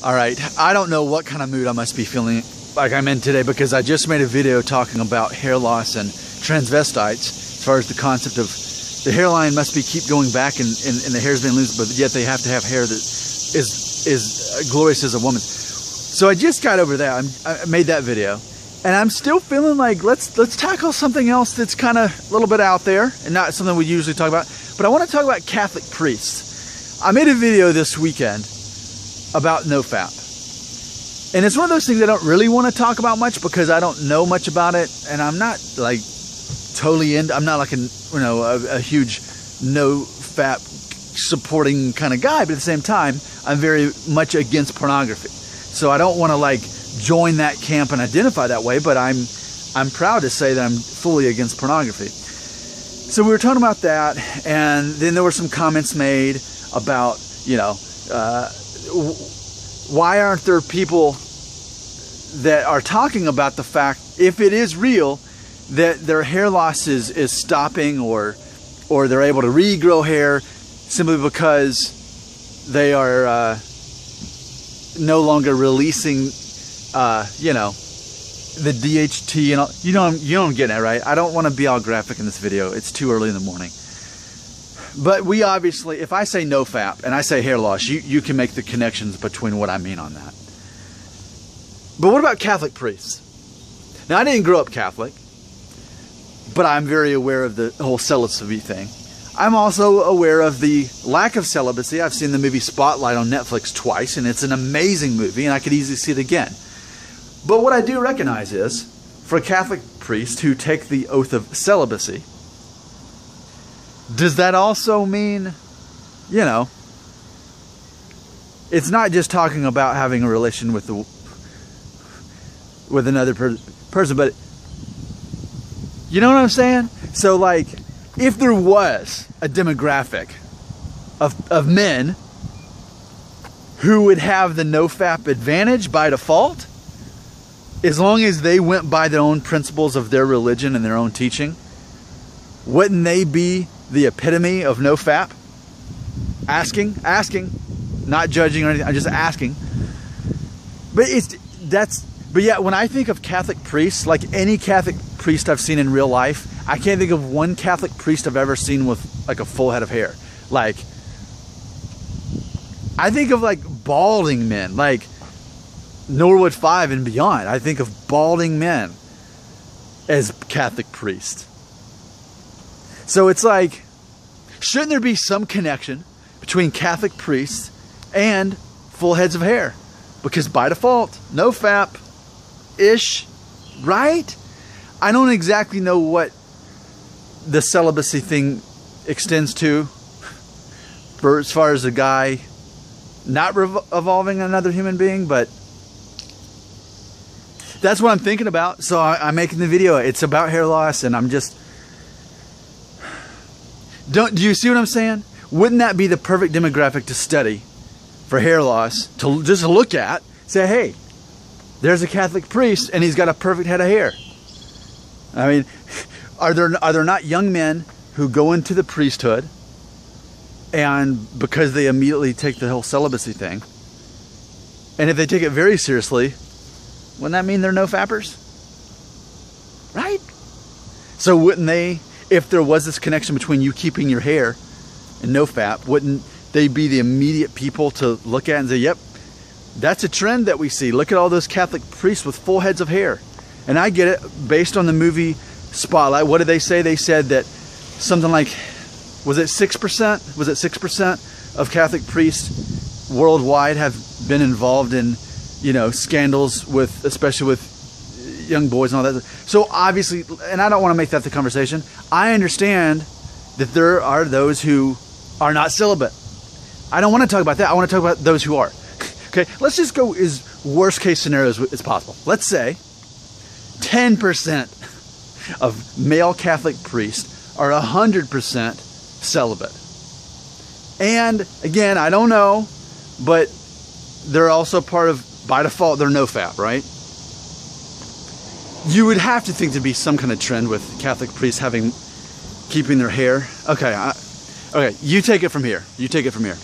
All right, I don't know what kind of mood I must be feeling like I'm in today, because I just made a video talking about hair loss and transvestites, as far as the concept of the hairline must be keep going back and the hair's been loose, but yet they have to have hair that is glorious as a woman's. So I just got over that. I made that video, and I'm still feeling like let's tackle something else that's kind of a little bit out there and not something we usually talk about. But I want to talk about Catholic priests. I made a video this weekend about NoFap. And it's one of those things I don't really want to talk about much because I don't know much about it, and I'm not like totally I'm not like a huge NoFap supporting kind of guy, but at the same time, I'm very much against pornography. So I don't want to like join that camp and identify that way, but I'm proud to say that I'm fully against pornography. So we were talking about that, and then there were some comments made about, why aren't there people that are talking about the fact, if it is real, that their hair loss is stopping, or they're able to regrow hair simply because they are no longer releasing, the DHT and all. You know I'm getting it, right? I don't want to be all graphic in this video. It's too early in the morning. But we obviously, if I say NoFap and I say hair loss, you can make the connections between what I mean on that. But what about Catholic priests? Now, I didn't grow up Catholic, but I'm very aware of the whole celibacy thing. I'm also aware of the lack of celibacy. I've seen the movie Spotlight on Netflix twice, and it's an amazing movie, and I could easily see it again. But what I do recognize is, for Catholic priests who take the oath of celibacy, does that also mean, it's not just talking about having a relation with another person, but you know what I'm saying? So like, if there was a demographic of men who would have the NoFap advantage by default, as long as they went by their own principles of their religion and their own teaching, wouldn't they be the epitome of NoFap? Asking, not judging or anything. I'm just asking. But yeah, when I think of Catholic priests, like any Catholic priest I've seen in real life, I can't think of one Catholic priest I've ever seen with like a full head of hair. Like, I think of like balding men, like Norwood 5 and beyond. I think of balding men as Catholic priests. So it's like, shouldn't there be some connection between Catholic priests and full heads of hair? Because by default, NoFap-ish, right? I don't exactly know what the celibacy thing extends to, for as far as a guy not evolving another human being, but that's what I'm thinking about. So I'm making the video. It's about hair loss, and I'm just... Do you see what I'm saying? Wouldn't that be the perfect demographic to study for hair loss? To just look at, say, hey, there's a Catholic priest and he's got a perfect head of hair. I mean, are there not young men who go into the priesthood, and because they immediately take the whole celibacy thing, and if they take it very seriously, wouldn't that mean they're NoFappers? Right? So wouldn't they, if there was this connection between you keeping your hair and NoFap, wouldn't they be the immediate people to look at and say, yep, that's a trend that we see. Look at all those Catholic priests with full heads of hair. And I get it, based on the movie Spotlight. What did they say? They said that something like, was it 6%? Was it 6% of Catholic priests worldwide have been involved in, scandals with, especially with young boys and all that. So obviously, and I don't want to make that the conversation, I understand that there are those who are not celibate. I don't want to talk about that. I want to talk about those who are. Okay, let's just go as worst case scenarios as possible. Let's say 10% of male Catholic priests are 100% celibate. And again, I don't know, but they're also part of, by default, they're NoFap, right? You would have to think there'd be some kind of trend with Catholic priests keeping their hair. Okay, okay, you take it from here. You take it from here.